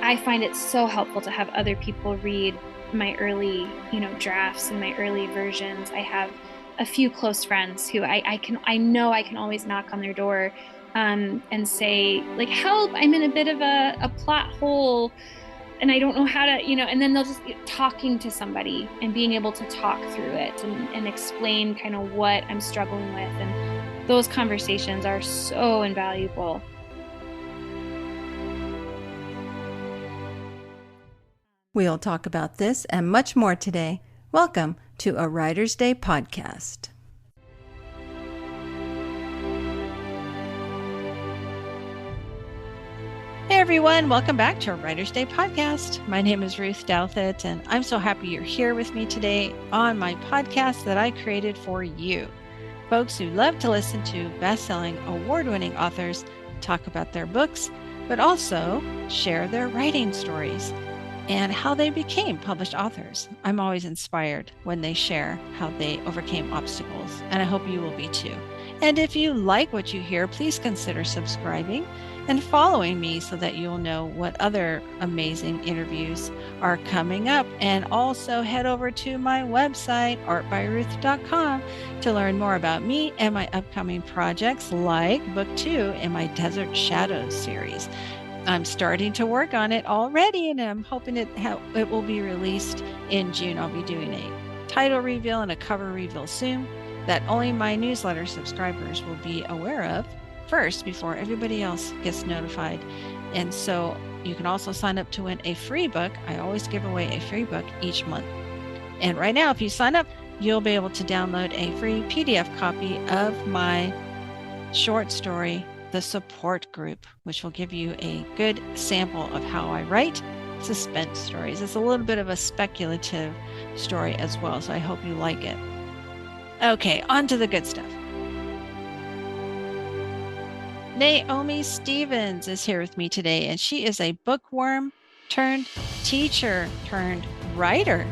I find it so helpful to have other people read my early, drafts and my early versions. I have a few close friends who I know I can always knock on their door and say, like, help, I'm in a bit of a plot hole and I don't know how to, and then they'll just be talking to somebody and being able to talk through it and explain kind of what I'm struggling with. And those conversations are so invaluable. We'll talk about this and much more today. Welcome to a Writer's Day podcast. Hey everyone, welcome back to our Writer's Day podcast. My name is Ruth Douthit, and I'm so happy you're here with me today on my podcast that I created for you. Folks who love to listen to best-selling, award-winning authors talk about their books, but also share their writing stories and how they became published authors. I'm always inspired when they share how they overcame obstacles, and I hope you will be too. And if you like what you hear, please consider subscribing and following me so that you'll know what other amazing interviews are coming up. And also head over to my website, artbyruth.com, to learn more about me and my upcoming projects like Book 2 in my Desert Shadows series. I'm starting to work on it already, and I'm hoping it will be released in June. I'll be doing a title reveal and a cover reveal soon that only my newsletter subscribers will be aware of first before everybody else gets notified. And so you can also sign up to win a free book. I always give away a free book each month. And right now, if you sign up, you'll be able to download a free PDF copy of my short story, The Support Group, which will give you a good sample of how I write suspense stories. It's a little bit of a speculative story as well, so I hope you like it. Okay, on to the good stuff. Naomi Stephens is here with me today, and she is a bookworm turned teacher turned writer.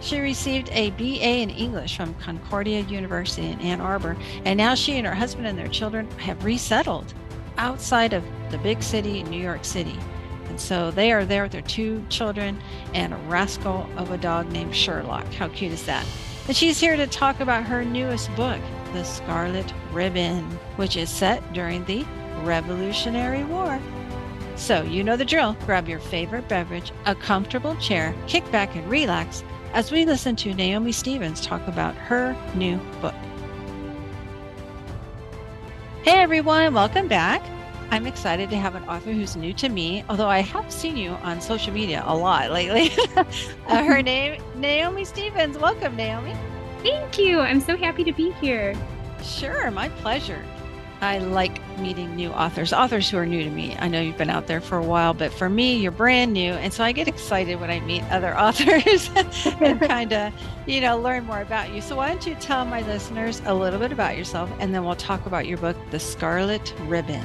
She received a BA in English from Concordia University in Ann Arbor, and now she and her husband and their children have resettled outside of the big city, New York City. And so they are there with their 2 children and a rascal of a dog named Sherlock. How cute is that? And she's here to talk about her newest book, The Scarlet Ribbon, which is set during the Revolutionary War. So you know the drill. Grab your favorite beverage, a comfortable chair, kick back and relax as we listen to Naomi Stephens talk about her new book. Hey everyone, welcome back. I'm excited to have an author who's new to me, although I have seen you on social media a lot lately. Her name, Naomi Stephens. Welcome, Naomi. Thank you. I'm so happy to be here. Sure, my pleasure. I like meeting new authors who are new to me. I know you've been out there for a while, but for me, you're brand new. And so I get excited when I meet other authors and kind of, learn more about you. So why don't you tell my listeners a little bit about yourself, and then we'll talk about your book, The Scarlet Ribbon.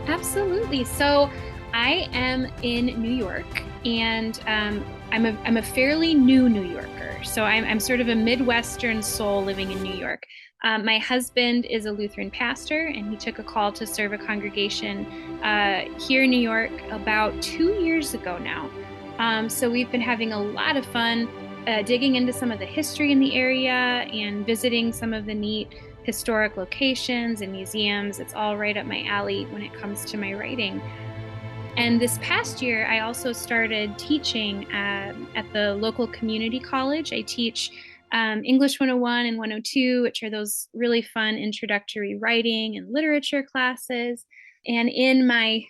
Absolutely. So I am in New York, and I'm a fairly new New Yorker. So I'm sort of a Midwestern soul living in New York. My husband is a Lutheran pastor, and he took a call to serve a congregation here in New York about 2 years ago now. So we've been having a lot of fun digging into some of the history in the area and visiting some of the neat historic locations and museums. It's all right up my alley when it comes to my writing. And this past year, I also started teaching at the local community college. I teach English 101 and 102, which are those really fun introductory writing and literature classes. And in my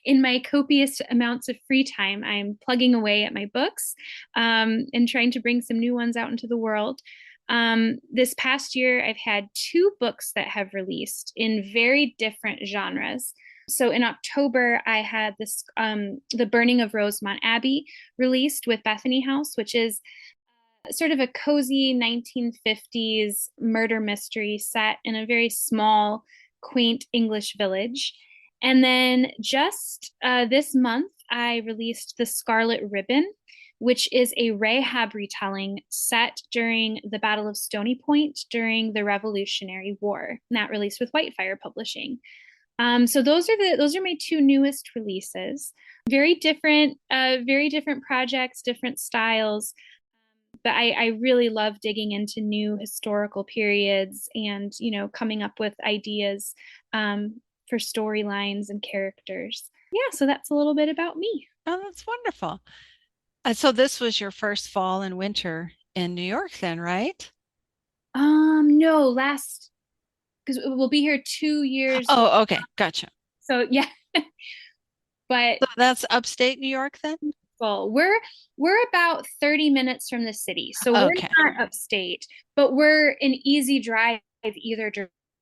in my copious amounts of free time, I'm plugging away at my books and trying to bring some new ones out into the world. This past year, I've had 2 books that have released in very different genres. So in October, I had this The Burning of Rosemont Abbey released with Bethany House, which is sort of a cozy 1950s murder mystery set in a very small, quaint English village. And then just this month, I released The Scarlet Ribbon, which is a Rahab retelling set during the Battle of Stony Point during the Revolutionary War. And that released with Whitefire Publishing. So those are my two newest releases. Very different projects, different styles. But I really love digging into new historical periods and, coming up with ideas for storylines and characters. Yeah, so that's a little bit about me. Oh, that's wonderful. So this was your first fall and winter in New York then, right? No, last because we'll be here 2 years. Oh, okay. Gotcha. So yeah, but So that's upstate New York then? well, we're about 30 minutes from the city. So we're Okay. not upstate, but we're an easy drive either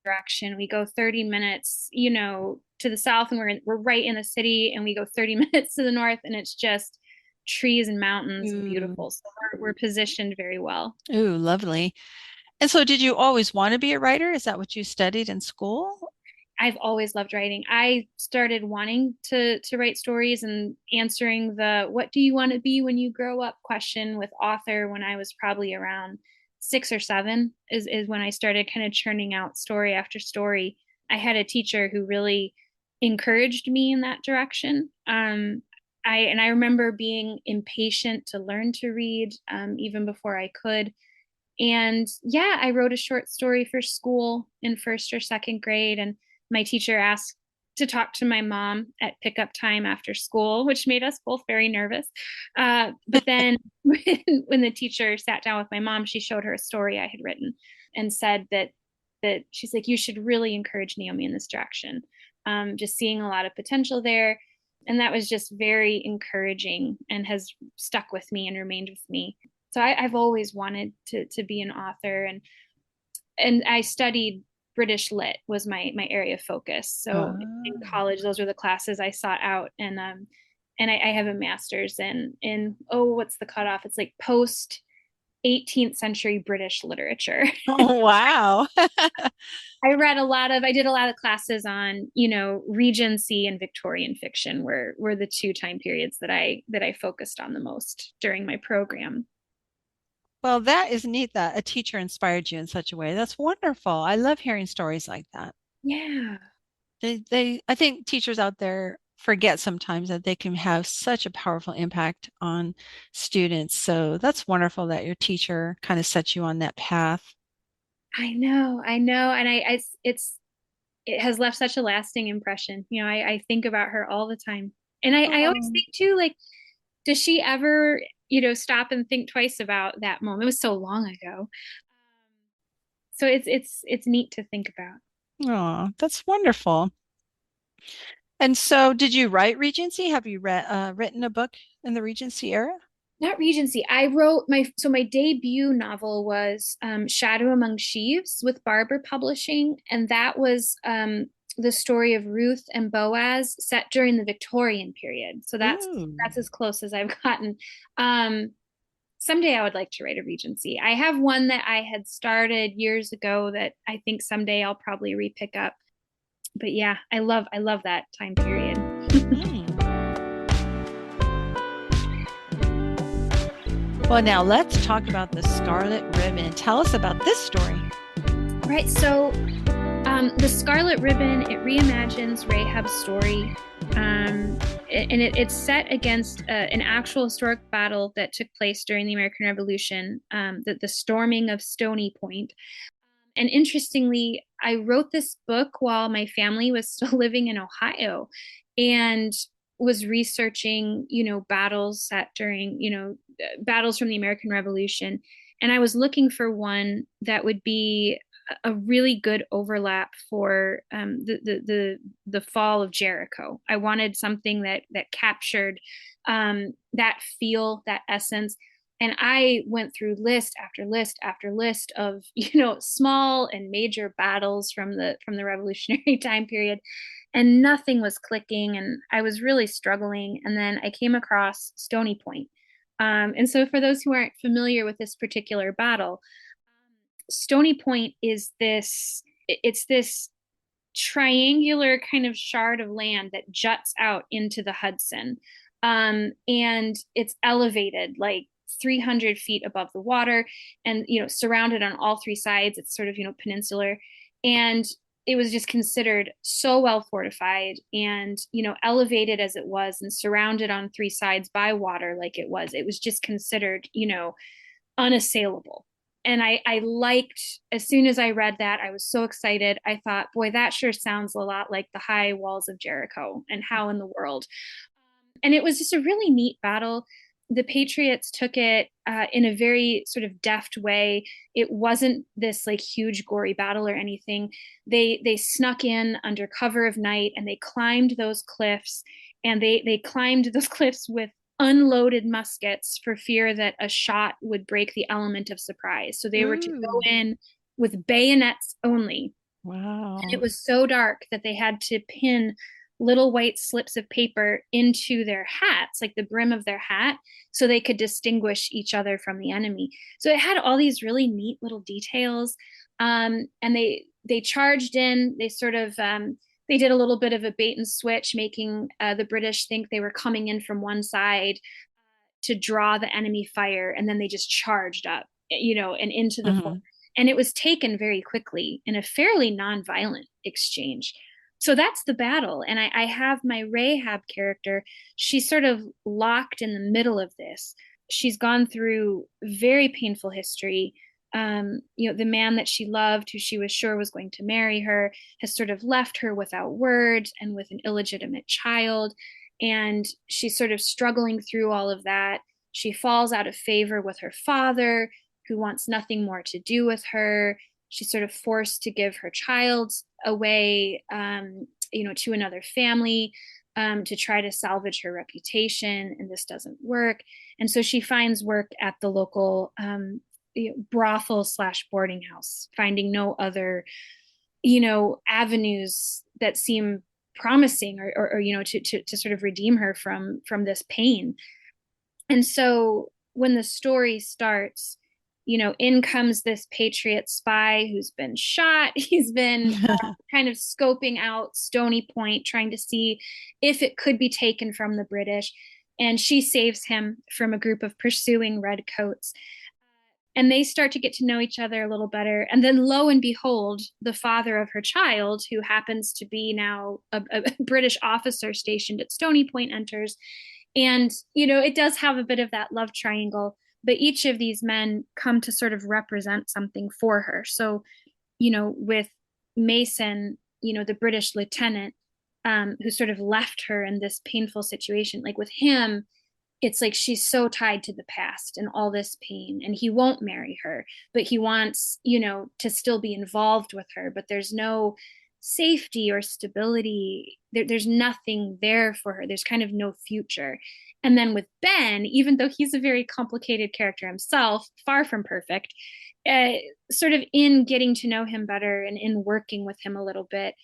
direction. We go 30 minutes, to the south and we're right in the city, and we go 30 minutes to the north and it's just trees and mountains and Ooh, beautiful. So we're positioned very well. ooh, lovely. And so did you always want to be a writer? Is that what you studied in school? I've always loved writing. I started wanting to write stories and answering the "what do you want to be when you grow up" question with author when I was probably around 6 or 7 is when I started kind of churning out story after story. I had a teacher who really encouraged me in that direction. I remember being impatient to learn to read even before I could. And yeah, I wrote a short story for school in first or second grade. And my teacher asked to talk to my mom at pickup time after school, which made us both very nervous. But then when the teacher sat down with my mom, she showed her a story I had written and said that she's like, you should really encourage Naomi in this direction. Just seeing a lot of potential there. And that was just very encouraging and has stuck with me and remained with me. So I've always wanted to be an author, and I studied British Lit was my area of focus. So in Oh. college, those were the classes I sought out, and I have a master's in oh, what's the cutoff? It's like post 18th century British literature. Oh, wow. I did a lot of classes on, Regency and Victorian fiction were the two time periods that I focused on the most during my program. Well, that is neat that a teacher inspired you in such a way. That's wonderful. I love hearing stories like that. Yeah. I think teachers out there forget sometimes that they can have such a powerful impact on students. So that's wonderful that your teacher kind of set you on that path. I know, and it has left such a lasting impression. I think about her all the time, and I always Oh, think too, like, does she ever, stop and think twice about that moment? It was so long ago, so it's neat to think about. oh, that's wonderful. And so, did you write Regency? Have you written a book in the Regency era? Not Regency. I wrote my debut novel was Shadow Among Sheaves with Barber Publishing, and that was the story of Ruth and Boaz set during the Victorian period. So Ooh. that's as close as I've gotten. Um, Someday I would like to write a Regency. I have one that I had started years ago that I think someday I'll probably repick up. But yeah, I love that time period. Hmm. Well, now let's talk about the Scarlet Ribbon. Tell us about this story. Right. So the Scarlet Ribbon, it reimagines Rahab's story. And it's set against an actual historic battle that took place during the American Revolution, the storming of Stony Point. And interestingly, I wrote this book while my family was still living in Ohio and was researching, battles set during, battles from the American Revolution. And I was looking for one that would be a really good overlap for the fall of Jericho. I wanted something that captured that feel, that essence. And I went through list after list after list of small and major battles from the Revolutionary time period, and nothing was clicking, and I was really struggling. And then I came across Stony Point. And so, for those who aren't familiar with this particular battle, Stony Point is this triangular kind of shard of land that juts out into the Hudson. And it's elevated like 300 feet above the water, and surrounded on all three sides. It's sort of peninsular, and it was just considered so well fortified and, elevated as it was and surrounded on three sides by water like it was just considered, unassailable. And I liked, as soon as I read that, I was so excited. I thought, boy, that sure sounds a lot like the high walls of Jericho, and how in the world. And it was just a really neat battle. The Patriots took it in a very sort of deft way. It wasn't this like huge gory battle or anything. They snuck in under cover of night and they climbed those cliffs, and they climbed those cliffs with unloaded muskets for fear that a shot would break the element of surprise. So they were to go Ooh, in with bayonets only. And it wow. was so dark that they had to pin little white slips of paper into their hats, like the brim of their hat, so they could distinguish each other from the enemy. So it had all these really neat little details. And they charged in. They sort of they did a little bit of a bait and switch, making the British think they were coming in from one side to draw the enemy fire, and then they just charged up, and into the fort. Hmm. And it was taken very quickly in a fairly nonviolent exchange. So that's the battle. And I have my Rahab character. She's sort of locked in the middle of this. She's gone through very painful history. The man that she loved, who she was sure was going to marry her, has sort of left her without word and with an illegitimate child. And she's sort of struggling through all of that. She falls out of favor with her father, who wants nothing more to do with her. She's sort of forced to give her child away, to another family, to try to salvage her reputation, and this doesn't work. And so she finds work at the local brothel slash boarding house, finding no other, avenues that seem promising, or to sort of redeem her from this pain. And so when the story starts, in comes this Patriot spy who's been shot. He's been kind of scoping out Stony Point, trying to see if it could be taken from the British. And she saves him from a group of pursuing redcoats. And they start to get to know each other a little better. And then, lo and behold, the father of her child, who happens to be now a British officer stationed at Stony Point, enters. And, it does have a bit of that love triangle, but each of these men come to sort of represent something for her. So, with Mason, the British lieutenant, who sort of left her in this painful situation, like with him, it's like she's so tied to the past and all this pain, and he won't marry her, but he wants, to still be involved with her, but there's no safety or stability. There's nothing there for her. There's kind of no future. And then with Ben, even though he's a very complicated character himself, far from perfect, uh, sort of in getting to know him better and in working with him a little bit,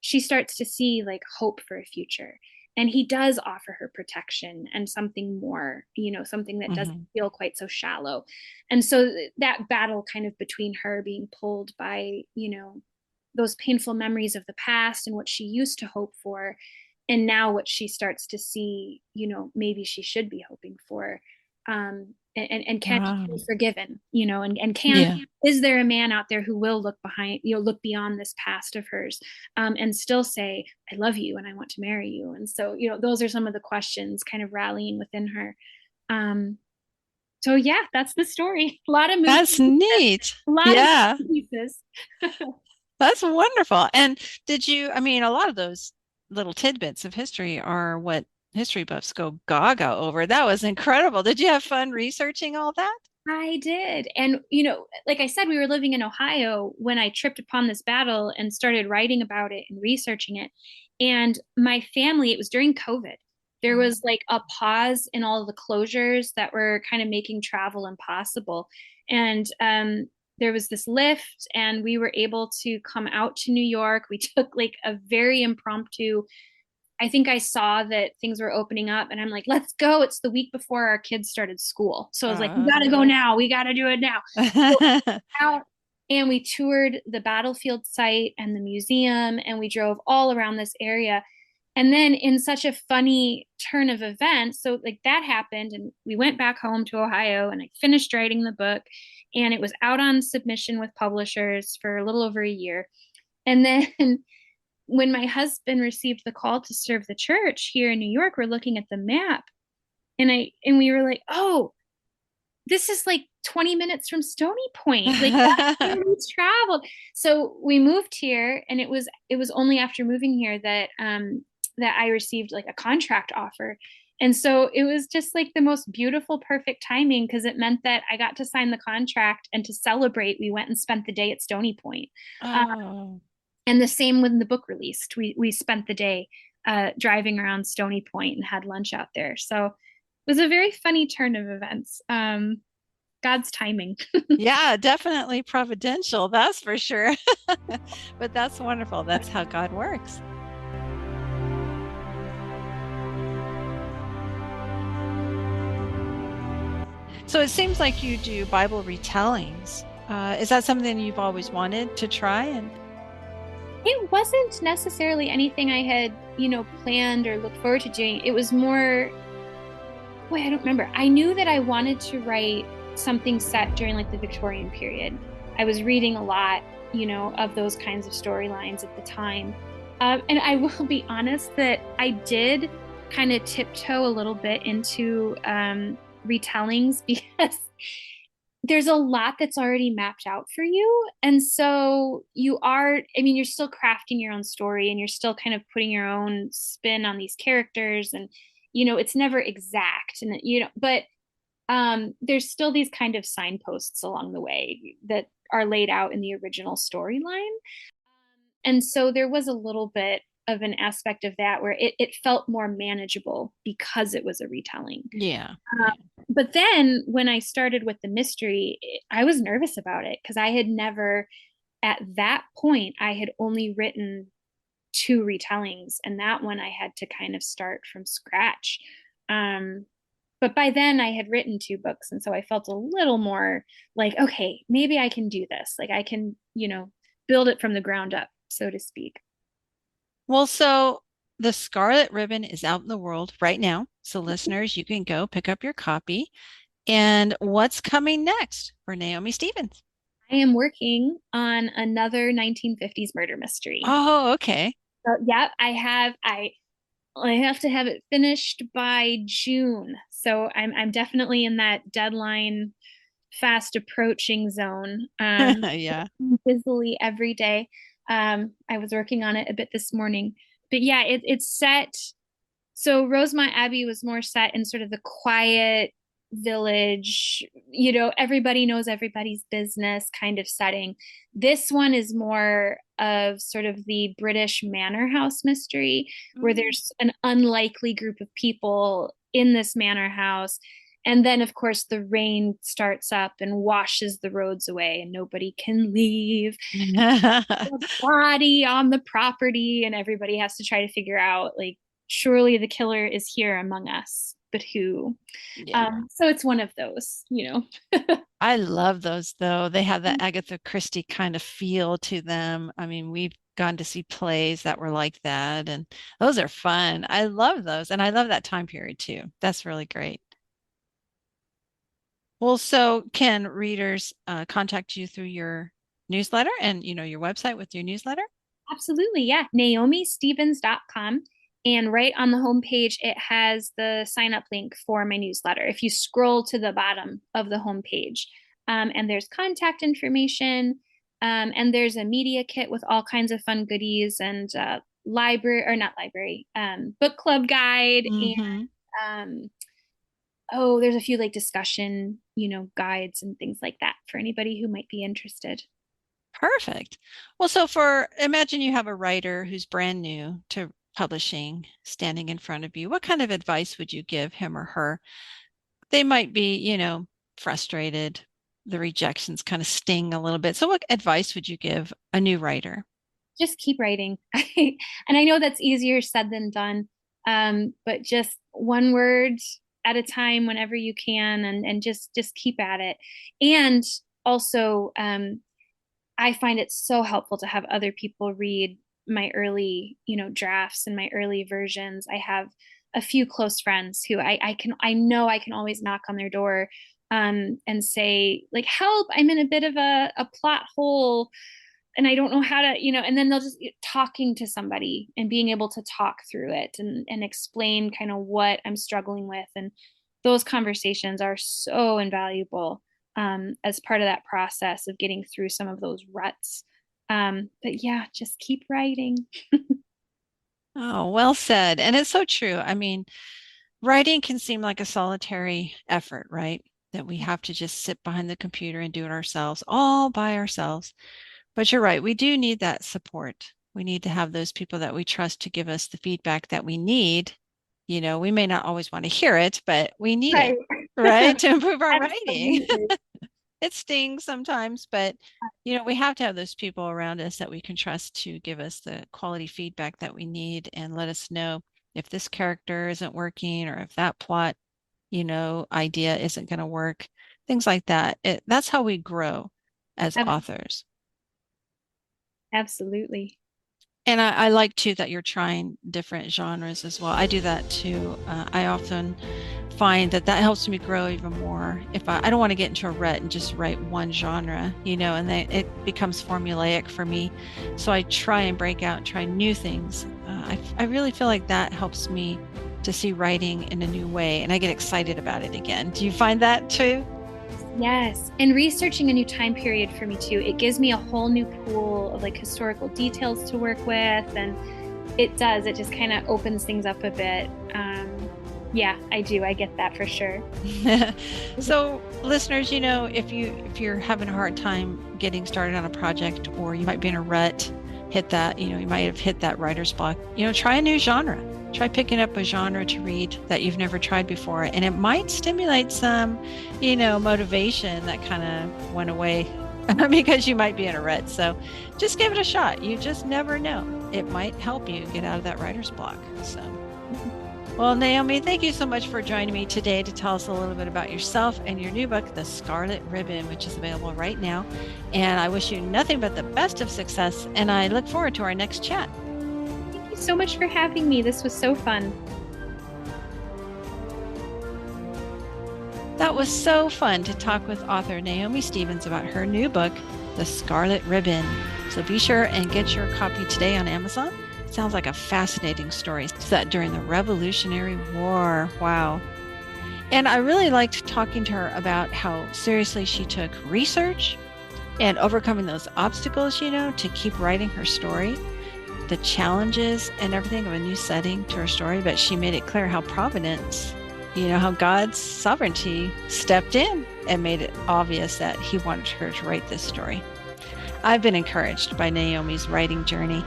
she starts to see like hope for a future. And he does offer her protection and something more, something that doesn't Hmm. feel quite so shallow. And so that battle kind of between her being pulled by, those painful memories of the past and what she used to hope for, and now what she starts to see, maybe she should be hoping for. And can she Wow. be forgiven, and Yeah. is there a man out there who will look behind, look beyond this past of hers, and still say, I love you and I want to marry you. And so, those are some of the questions kind of rallying within her. Um, so yeah, that's the story. A lot of moving, That's neat. a lot of Yeah. pieces. That's wonderful. And I mean, a lot of those little tidbits of history are what history buffs go gaga over. That was incredible. Did you have fun researching all that? I did. And, like I said, we were living in Ohio when I tripped upon this battle and started writing about it and researching it. And my family, it was during COVID. There Oh. was like a pause in all of the closures that were kind of making travel impossible. And there was this lift, and we were able to come out to New York. We took like a very impromptu, I think I saw that things were opening up, and I'm like, let's go. It's the week before our kids started school. So I was like, we got to go Oh. now. We got to do it now. So out, and we toured the battlefield site and the museum, and we drove all around this area. And then, in such a funny turn of events, so like that happened, and we went back home to Ohio, and I finished writing the book, and it was out on submission with publishers for a little over a year. And then when my husband received the call to serve the church here in New York, we're looking at the map, and we were like, oh, this is like 20 minutes from Stony Point. Like that's where we traveled. So we moved here, and it was only after moving here that that I received like a contract offer. And so it was just like the most beautiful, perfect timing, because it meant that I got to sign the contract, and to celebrate, we went and spent the day at Stony Point. Oh, And the same when the book released. We spent the day driving around Stony Point and had lunch out there. So it was a very funny turn of events. God's timing. yeah, definitely providential, that's for sure. But that's wonderful. That's how God works. So it seems like you do Bible retellings. Is that something you've always wanted to try? And It wasn't necessarily anything I had, planned or looked forward to doing. It was more, boy, I don't remember. I knew that I wanted to write something set during like the Victorian period. I was reading a lot, of those kinds of storylines at the time. And I will be honest that I did kind of tiptoe a little bit into retellings because there's a lot that's already mapped out for you. And so you're still crafting your own story, and you're still kind of putting your own spin on these characters. And, it's never exact. And, but there's still these kind of signposts along the way that are laid out in the original storyline. And so there was a little bit of an aspect of that where it felt more manageable because it was a retelling. yeah, Uh, yeah. but then when I started with the mystery, I was nervous about it because I had never, at that point, I had only written two retellings, and that one I had to kind of start from scratch. Um, but by then I had written two books, and so I felt a little more like, okay, maybe I can do this. Like I can, build it from the ground up, so to speak. Well, so the Scarlet Ribbon is out in the world right now. So listeners, you can go pick up your copy. And what's coming next for Naomi Stephens? I am working on another 1950s murder mystery. Oh, okay. So, yeah, I have to have it finished by June. So I'm definitely in that deadline fast approaching zone. Yeah. Busily every day. I was working on it a bit this morning. But yeah, it's set. So Rosemont Abbey was more set in sort of the quiet village, everybody knows everybody's business kind of setting. This one is more of sort of the British manor house mystery, where Mm. there's an unlikely group of people in this manor house. And then, of course, the rain starts up and washes the roads away, and nobody can leave. A body on the property, and everybody has to try to figure out, like, surely the killer is here among us, but who? Yeah. So it's one of those. I love those though. They have the Agatha Christie kind of feel to them. I mean, we've gone to see plays that were like that, and those are fun. I love those, and I love that time period too. That's really great. Well, so can readers contact you through your newsletter and your website with your newsletter? Absolutely, yeah. NaomiStephens.com. And right on the homepage, it has the sign up link for my newsletter. If you scroll to the bottom of the homepage, and there's contact information, and there's a media kit with all kinds of fun goodies, and library, or not library, book club guide, and Hmm. um, oh, there's a few like discussion, guides and things like that for anybody who might be interested. Perfect. Well, so imagine you have a writer who's brand new to publishing standing in front of you. What kind of advice would you give him or her? They might be, frustrated. The rejections kind of sting a little bit. So what advice would you give a new writer? Just keep writing. And I know that's easier said than done. But just one word at a time whenever you can, and just keep at it. And also, I find it so helpful to have other people read my early, drafts and my early versions. I have a few close friends who I know I can always knock on their door, and say, like, help, I'm in a bit of a plot hole. and I don't know how to, and then they'll just talking to somebody and being able to talk through it and explain kind of what I'm struggling with. And those conversations are so invaluable as part of that process of getting through some of those ruts. But yeah, just keep writing. Oh, well said. And it's so true. I mean, writing can seem like a solitary effort, right? That we have to just sit behind the computer and do it ourselves, all by ourselves. But you're right. We do need that support. We need to have those people that we trust to give us the feedback that we need. We may not always want to hear it, but we need it, Right. right? To improve our writing. Absolutely. It stings sometimes, but we have to have those people around us that we can trust to give us the quality feedback that we need and let us know if this character isn't working or if that plot, idea isn't going to work, things like that. That's how we grow as Ab- authors. Absolutely. And I like too that you're trying different genres as well. I do that too. I often find that helps me grow even more. If I don't want to get into a rut and just write one genre, and then it becomes formulaic for me. So I try and break out and try new things. I really feel like that helps me to see writing in a new way, and I get excited about it again. Do you find that too? Yes. And researching a new time period for me too, it gives me a whole new pool of like historical details to work with. And it just kind of opens things up a bit. Yeah, I do. I get that for sure. So listeners, if you're having a hard time getting started on a project, or you might be in a rut, hit that, you might have hit that writer's block, try a new genre. Try picking up a genre to read that you've never tried before, and it might stimulate some, motivation that kind of went away because you might be in a rut. So just give it a shot. You just never know. It might help you get out of that writer's block. So, well, Naomi, thank you so much for joining me today to tell us a little bit about yourself and your new book, The Scarlet Ribbon, which is available right now. And I wish you nothing but the best of success, and I look forward to our next chat. Thank you so much for having me. This was so fun. That was so fun to talk with author Naomi Stephens about her new book, The Scarlet Ribbon. So be sure and get your copy today on Amazon. It sounds like a fascinating story set during the Revolutionary War. Wow. And I really liked talking to her about how seriously she took research and overcoming those obstacles, to keep writing her story, the challenges and everything of a new setting to her story. But she made it clear how providence, how God's sovereignty stepped in and made it obvious that he wanted her to write this story. I've been encouraged by Naomi's writing journey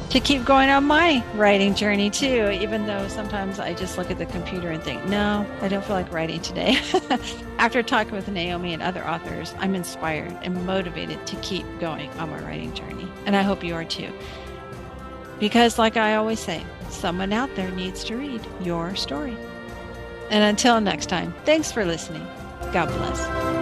to keep going on my writing journey too, even though sometimes I just look at the computer and think, no, I don't feel like writing today. After talking with Naomi and other authors, I'm inspired and motivated to keep going on my writing journey. And I hope you are too. Because like I always say, someone out there needs to read your story. And until next time, thanks for listening. God bless.